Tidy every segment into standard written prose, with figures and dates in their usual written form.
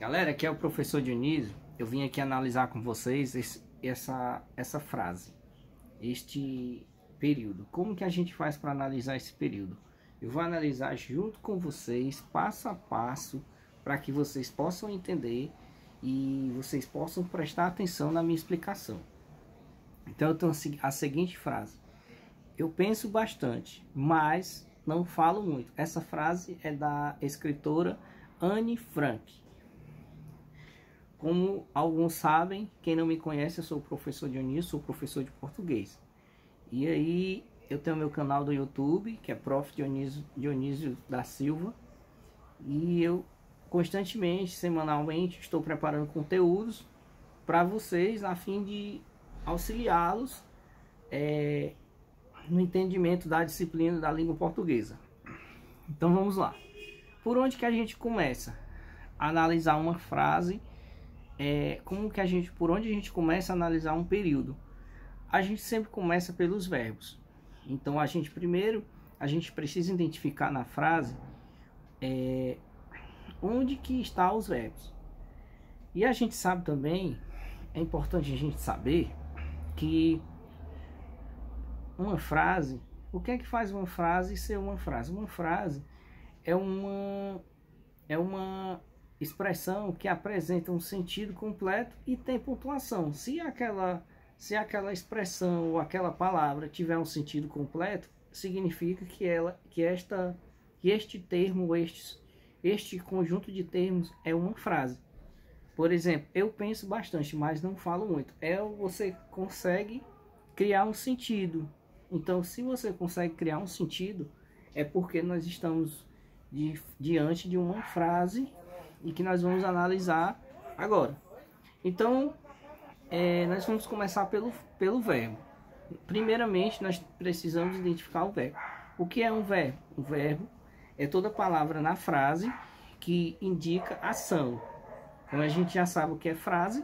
Galera, aqui é o professor Dionísio. Eu vim aqui analisar com vocês essa frase, este período. Como que a gente faz para analisar esse período? Eu vou analisar junto com vocês, passo a passo, para que vocês possam entender e vocês possam prestar atenção na minha explicação. Então eu tenho a seguinte frase: eu penso bastante, mas não falo muito. Essa frase é da escritora Anne Frank. Como alguns sabem, quem não me conhece, eu sou o professor Dionísio, sou professor de português. E aí eu tenho meu canal do YouTube, que é Prof. Dionísio da Silva. E eu constantemente, semanalmente, estou preparando conteúdos para vocês, a fim de auxiliá-los no entendimento da disciplina da língua portuguesa. Então vamos lá. Por onde que a gente começa a analisar uma frase? Por onde a gente começa a analisar um período? A gente sempre começa pelos verbos. Então a gente precisa identificar na frase onde que estão os verbos. E a gente sabe também, é importante a gente saber que uma frase, o que é que faz uma frase ser uma frase? Uma frase é uma expressão que apresenta um sentido completo e tem pontuação. Se aquela expressão ou aquela palavra tiver um sentido completo, significa que este termo, este conjunto de termos é uma frase. Por exemplo, eu penso bastante, mas não falo muito. Você consegue criar um sentido. Então, se você consegue criar um sentido, é porque nós estamos diante de uma frase e que nós vamos analisar agora. Então, nós vamos começar pelo verbo. Primeiramente, nós precisamos identificar o verbo. O que é um verbo? Um verbo é toda palavra na frase que indica ação. Então, a gente já sabe o que é frase.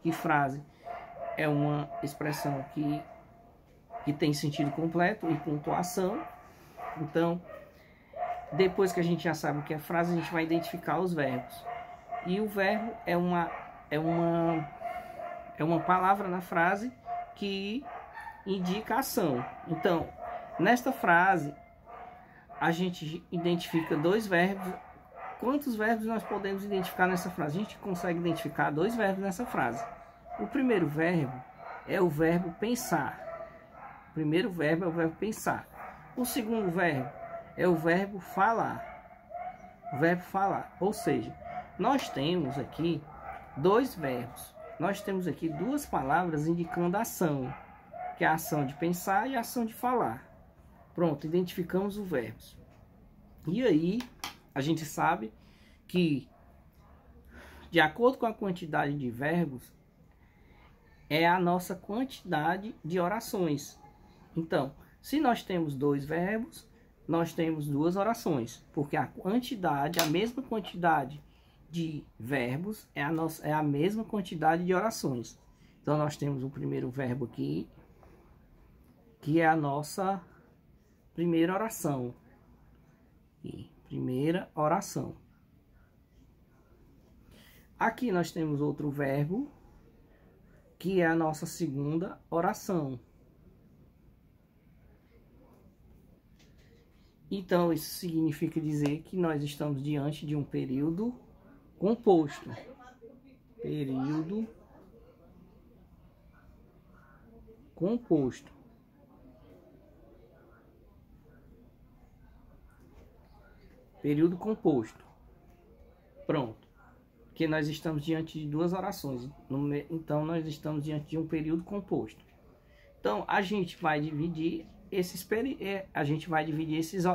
Que frase é uma expressão que tem sentido completo e pontuação. Então, depois que a gente já sabe o que é frase, a gente vai identificar os verbos. E o verbo é uma palavra na frase que indica ação. Então, nesta frase, a gente identifica dois verbos. Quantos verbos nós podemos identificar nessa frase? A gente consegue identificar dois verbos nessa frase. O primeiro verbo é o verbo pensar. O primeiro verbo é o verbo pensar. O segundo verbo é o verbo falar. O verbo falar. Ou seja, nós temos aqui dois verbos. Nós temos aqui duas palavras indicando ação, que é a ação de pensar e a ação de falar. Pronto, identificamos os verbos. E aí, a gente sabe que, de acordo com a quantidade de verbos, é a nossa quantidade de orações. Então, se nós temos dois verbos, nós temos duas orações, porque a mesma quantidade de verbos é a mesma quantidade de orações. Então nós temos o primeiro verbo aqui, que é a nossa primeira oração. Primeira oração. Aqui nós temos outro verbo, que é a nossa segunda oração. Então, isso significa dizer que nós estamos diante de um período composto. Período composto. Período composto. Pronto. Porque nós estamos diante de duas orações. Então, nós estamos diante de um período composto. Então, a gente vai dividir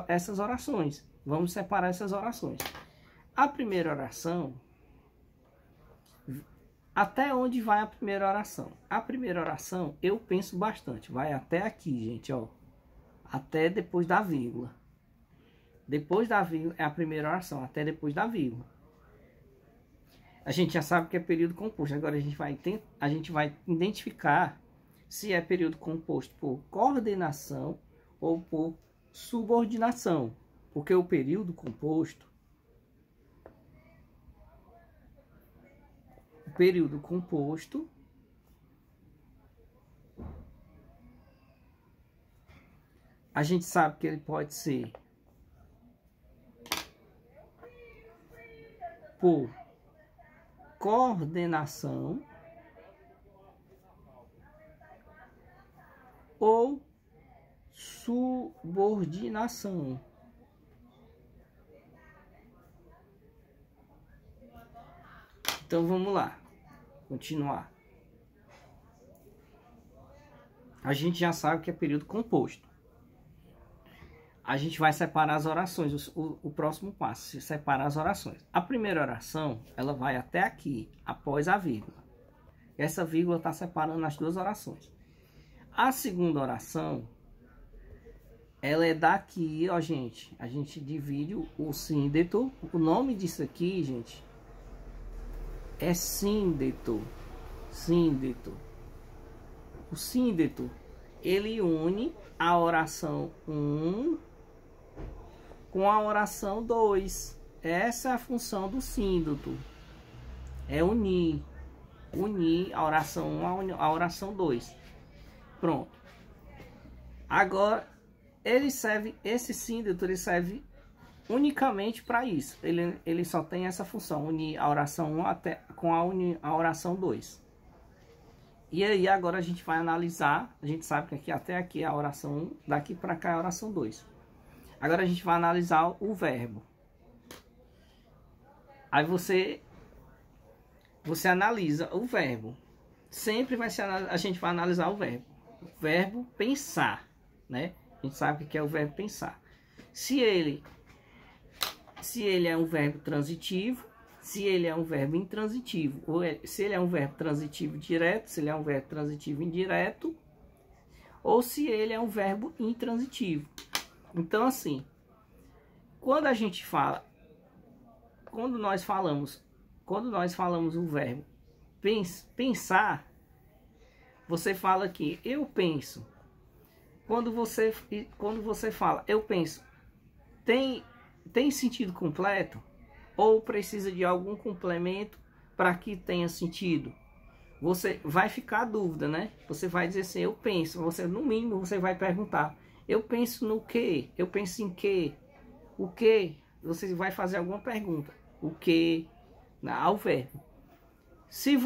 essas orações. Vamos separar essas orações. A primeira oração, até onde vai a primeira oração? A primeira oração, eu penso bastante, vai até aqui, gente, ó. Até depois da vírgula. Depois da vírgula é a primeira oração, até depois da vírgula. A gente já sabe que é período composto. Agora a gente vai identificar se é período composto por coordenação ou por subordinação. Porque o período composto período composto, a gente sabe que ele pode ser por coordenação ou subordinação. Então vamos lá, continuar. A gente já sabe que é período composto. A gente vai separar as orações, o próximo passo, separar as orações. A primeira oração, ela vai até aqui, após a vírgula. Essa vírgula está separando as duas orações. A segunda oração, ela é daqui, ó, gente. A gente divide o síndeto. O nome disso aqui, gente, é síndeto. Síndeto. O síndeto, ele une a oração 1 com a oração 2. Essa é a função do síndeto. É unir. Unir a oração 1 à oração 2. Pronto. Agora, esse síndeto, ele serve unicamente para isso. Ele só tem essa função, unir a oração 1 com a oração 2. E aí agora a gente vai analisar, a gente sabe que aqui até aqui é a oração 1, daqui para cá é a oração 2. Agora a gente vai analisar o verbo. Aí você analisa o verbo. Sempre a gente vai analisar o verbo. O verbo pensar, né? A gente sabe o que é o verbo pensar. Se ele é um verbo transitivo, se ele é um verbo intransitivo, ou se ele é um verbo transitivo direto, se ele é um verbo transitivo indireto, ou se ele é um verbo intransitivo. Então, assim, quando nós falamos o verbo pensar, você fala que eu penso. Quando você fala eu penso, tem sentido completo? Ou precisa de algum complemento para que tenha sentido? Você vai ficar a dúvida, né? Você vai dizer assim, eu penso. Você, no mínimo, você vai perguntar, eu penso no quê? Eu penso em quê? O quê? Você vai fazer alguma pergunta. O quê? Ao verbo. Se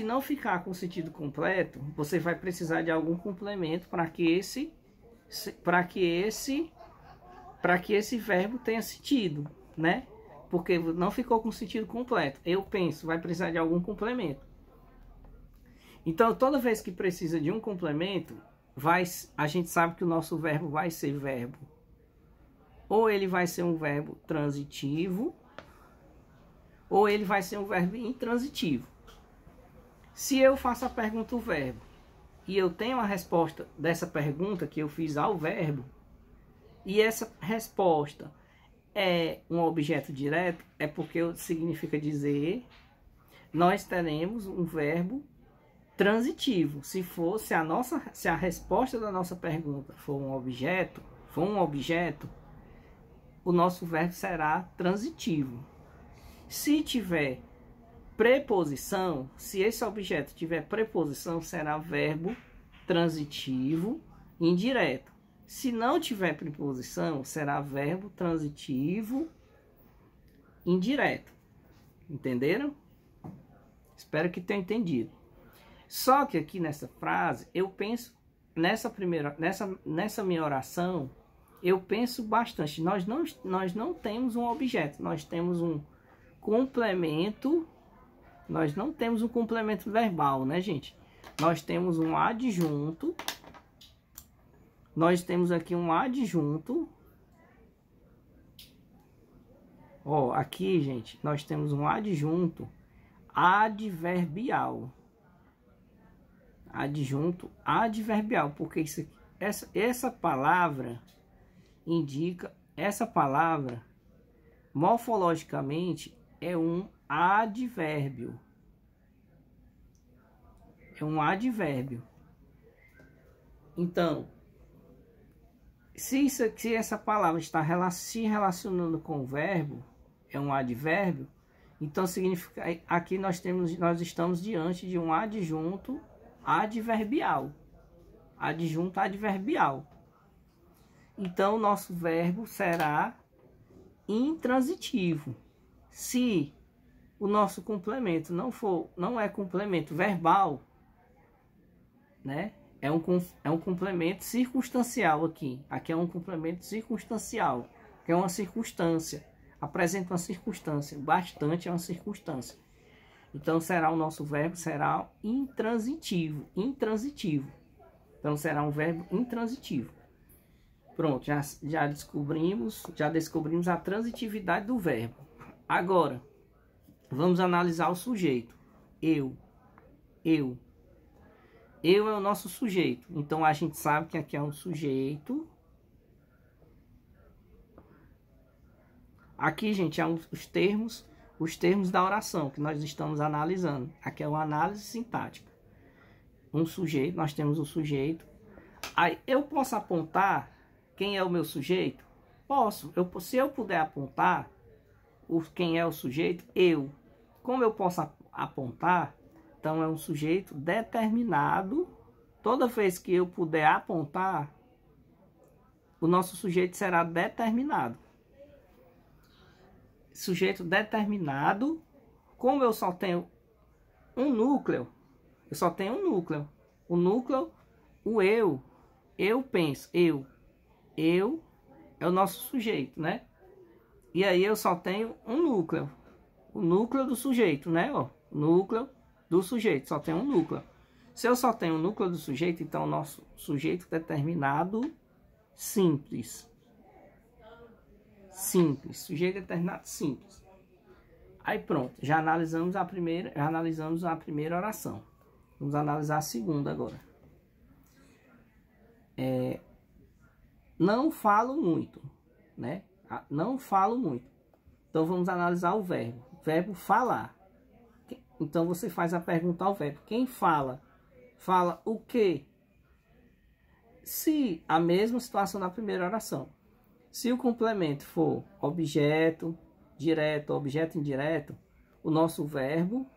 não ficar com sentido completo, você vai precisar de algum complemento para que esse verbo tenha sentido, né? Porque não ficou com sentido completo. Eu penso, vai precisar de algum complemento. Então, toda vez que precisa de um complemento, a gente sabe que o nosso verbo vai ser verbo. Ou ele vai ser um verbo transitivo, ou ele vai ser um verbo intransitivo. Se eu faço a pergunta o verbo, e eu tenho a resposta dessa pergunta que eu fiz ao verbo, e essa resposta é um objeto direto, é porque significa dizer, nós teremos um verbo transitivo. Se a resposta da nossa pergunta for um objeto, o nosso verbo será transitivo. Se tiver preposição, se esse objeto tiver preposição, será verbo transitivo indireto. Se não tiver preposição, será verbo transitivo indireto. Entenderam? Espero que tenham entendido. Só que aqui nessa frase, eu penso, nessa minha oração, eu penso bastante. Nós não temos um objeto, nós temos um complemento. Nós não temos um complemento verbal, né, gente? Nós temos um adjunto. Nós temos aqui um adjunto. Ó, aqui, gente, nós temos um adjunto adverbial. Adjunto adverbial, porque isso aqui, essa palavra indica, essa palavra morfologicamente é um advérbio. É um advérbio. Então, se essa palavra está se relacionando com o verbo, é um advérbio, Então significa, aqui nós estamos diante de um adjunto adverbial. Adjunto adverbial. Então o nosso verbo será intransitivo. Se o nosso complemento não é complemento verbal, né? É um complemento circunstancial aqui. Aqui é um complemento circunstancial, que é uma circunstância. Apresenta uma circunstância. Bastante é uma circunstância. Então o nosso verbo será intransitivo. Intransitivo. Então será um verbo intransitivo. Pronto, já descobrimos a transitividade do verbo. Agora, vamos analisar o sujeito. Eu. Eu é o nosso sujeito. Então a gente sabe que aqui é um sujeito. Aqui, gente, é os termos da oração que nós estamos analisando. Aqui é uma análise sintática. Um sujeito, nós temos um sujeito. Aí eu posso apontar quem é o meu sujeito? Posso. Se eu puder apontar quem é o sujeito, eu. Como eu posso apontar? Então é um sujeito determinado. Toda vez que eu puder apontar, o nosso sujeito será determinado. Sujeito determinado. Como eu só tenho um núcleo, O núcleo, o eu. Eu penso, eu. Eu é o nosso sujeito, né? E aí eu só tenho um núcleo. O núcleo do sujeito, né? Ó, núcleo do sujeito, só tem um núcleo. Se eu só tenho o núcleo do sujeito, então o nosso sujeito determinado simples. Simples, sujeito determinado simples. Aí pronto, já analisamos a primeira oração. Vamos analisar a segunda agora. Não falo muito, né? Não falo muito. Então vamos analisar o verbo. Verbo falar. Então você faz a pergunta ao verbo. Quem fala? Fala o quê? Se a mesma situação da primeira oração. Se o complemento for objeto direto, objeto indireto, o nosso verbo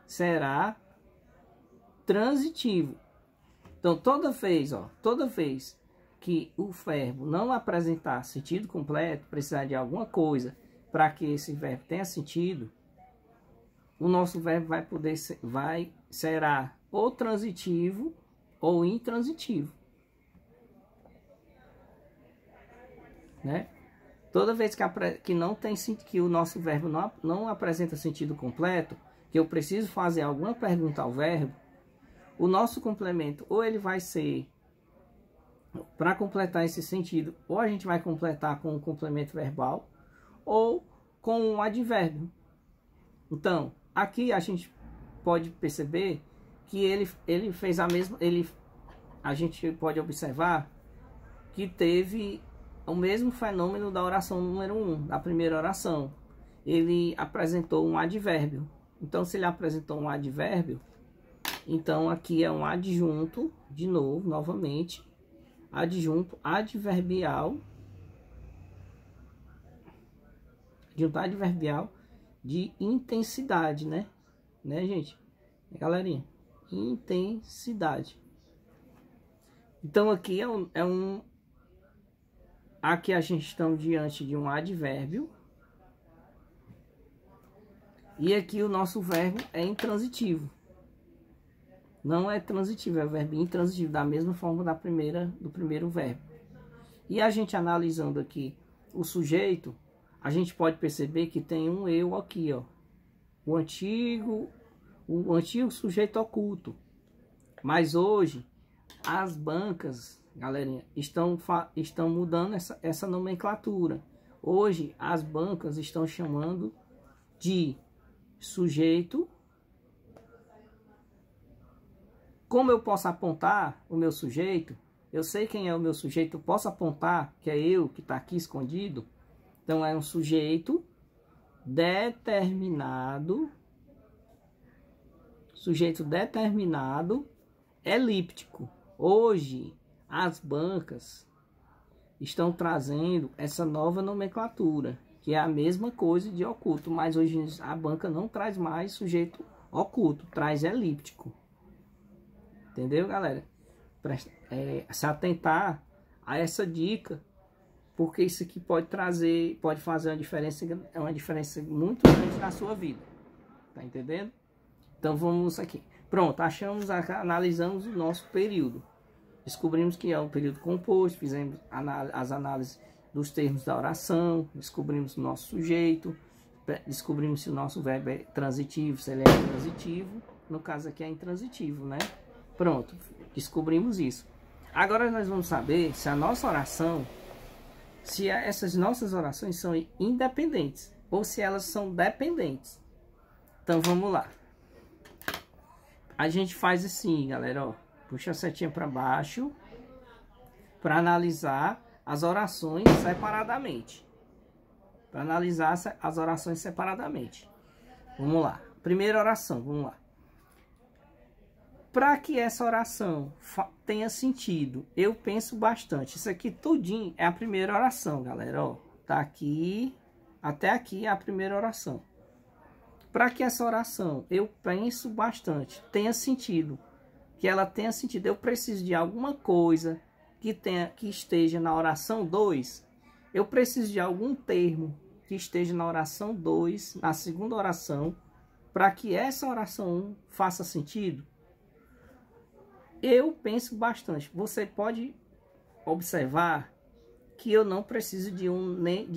será transitivo. Então toda vez que o verbo não apresentar sentido completo, precisar de alguma coisa para que esse verbo tenha sentido, o nosso verbo será ou transitivo ou intransitivo, né? Toda vez que o nosso verbo não apresenta sentido completo, que eu preciso fazer alguma pergunta ao verbo, o nosso complemento ou ele vai ser, para completar esse sentido, ou a gente vai completar com um complemento verbal ou com um advérbio. Então, aqui a gente pode perceber que ele fez a mesma, a gente pode observar que teve o mesmo fenômeno da oração número 1, da primeira oração. Ele apresentou um advérbio. Então, se ele apresentou um advérbio, então aqui é um adjunto, de novo, novamente, adjunto adverbial, de intensidade, né? Né, gente? Galerinha, intensidade. Então aqui aqui a gente está diante de um advérbio. E aqui o nosso verbo é intransitivo. Não é transitivo, é o verbo intransitivo, da mesma forma do primeiro verbo. E a gente analisando aqui o sujeito, a gente pode perceber que tem um eu aqui, ó. O antigo sujeito oculto. Mas hoje, as bancas, galerinha, estão mudando essa nomenclatura. Hoje, as bancas estão chamando de sujeito. Como eu posso apontar o meu sujeito, eu sei quem é o meu sujeito, eu posso apontar que é eu que está aqui escondido. Então é um sujeito determinado, elíptico. Hoje as bancas estão trazendo essa nova nomenclatura, que é a mesma coisa de oculto, mas hoje a banca não traz mais sujeito oculto, traz elíptico. Entendeu, galera? Se atentar a essa dica, porque isso aqui pode fazer uma diferença muito grande na sua vida. Tá entendendo? Então vamos aqui. Pronto, analisamos o nosso período. Descobrimos que é um período composto, fizemos as análises dos termos da oração, descobrimos o nosso sujeito, descobrimos se o nosso verbo é transitivo, se ele é intransitivo. No caso aqui é intransitivo, né? Pronto, descobrimos isso. Agora nós vamos saber se a nossa oração, se essas nossas orações são independentes ou se elas são dependentes. Então vamos lá. A gente faz assim, galera, ó. Puxa a setinha para baixo para analisar as orações separadamente. Para analisar as orações separadamente. Vamos lá. Primeira oração, vamos lá. Para que essa oração tenha sentido, eu penso bastante. Isso aqui tudinho é a primeira oração, galera. Ó, tá aqui, até aqui é a primeira oração. Para que essa oração, eu penso bastante, tenha sentido, que ela tenha sentido, eu preciso de alguma coisa que esteja na oração 2. Eu preciso de algum termo que esteja na oração 2, na segunda oração, para que essa oração 1 faça sentido. Eu penso bastante. Você pode observar que eu não preciso de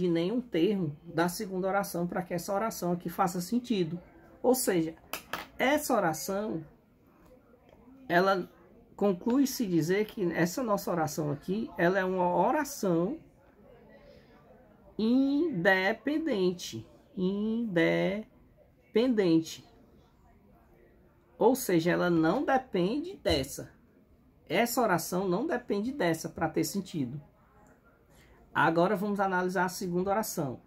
nenhum termo da segunda oração para que essa oração aqui faça sentido. Ou seja, essa oração, ela conclui-se dizer que essa nossa oração aqui, ela é uma oração independente. Independente. Ou seja, ela não depende dessa. Essa oração não depende dessa para ter sentido. Agora vamos analisar a segunda oração.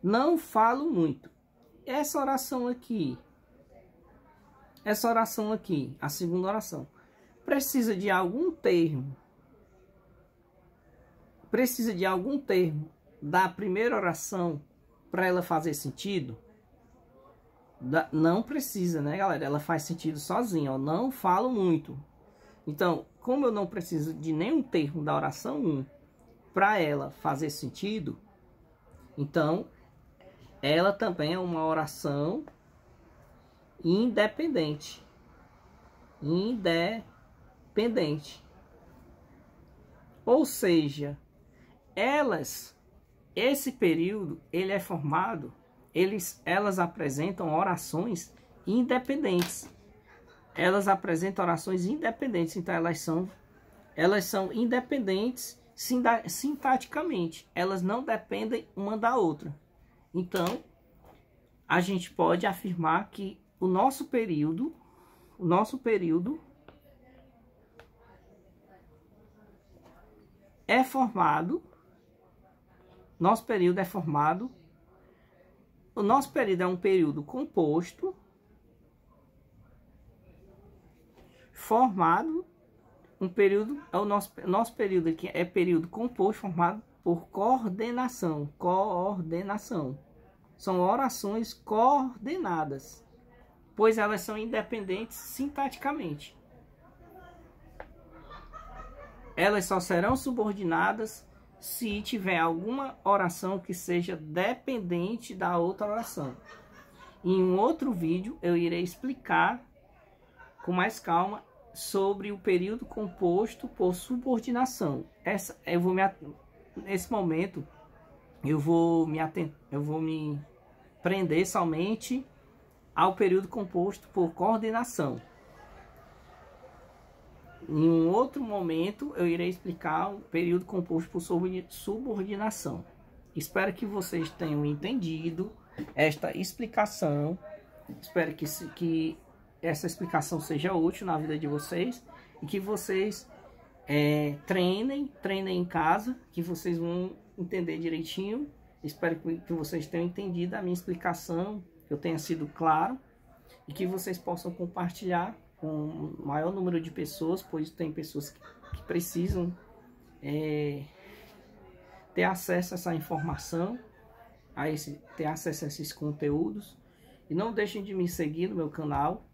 Não falo muito. Essa oração aqui, a segunda oração, precisa de algum termo. Precisa de algum termo da primeira oração para ela fazer sentido? Não precisa, né, galera? Ela faz sentido sozinha, ó. Não falo muito. Então, como eu não preciso de nenhum termo da oração 1 para ela fazer sentido, então ela também é uma oração independente. Independente. Ou seja, esse período, ele é formado, elas apresentam orações independentes. Elas apresentam orações independentes, então elas são independentes sintaticamente. Elas não dependem uma da outra. Então, a gente pode afirmar que o nosso período é formado. Nosso período é um período composto, formado, o nosso período aqui é período composto formado por coordenação. São orações coordenadas, pois elas são independentes sintaticamente. Elas só serão subordinadas se tiver alguma oração que seja dependente da outra oração. Em um outro vídeo eu irei explicar com mais calma sobre o período composto por subordinação. Nesse momento eu vou me prender somente ao período composto por coordenação. Em um outro momento eu irei explicar o período composto por subordinação. Espero que vocês tenham entendido esta explicação. Espero que essa explicação seja útil na vida de vocês e que vocês treinem em casa, que vocês vão entender direitinho. Espero que vocês tenham entendido a minha explicação, que eu tenha sido claro e que vocês possam compartilhar com o maior número de pessoas, pois tem pessoas que precisam ter acesso a essa informação, ter acesso a esses conteúdos. E não deixem de me seguir no meu canal.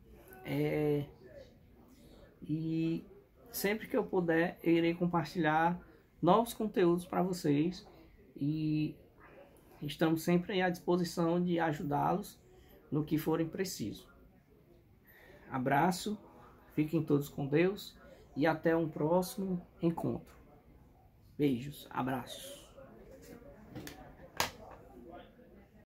E sempre que eu puder, eu irei compartilhar novos conteúdos para vocês. E estamos sempre à disposição de ajudá-los no que forem preciso. Abraço, fiquem todos com Deus e até um próximo encontro. Beijos, abraços.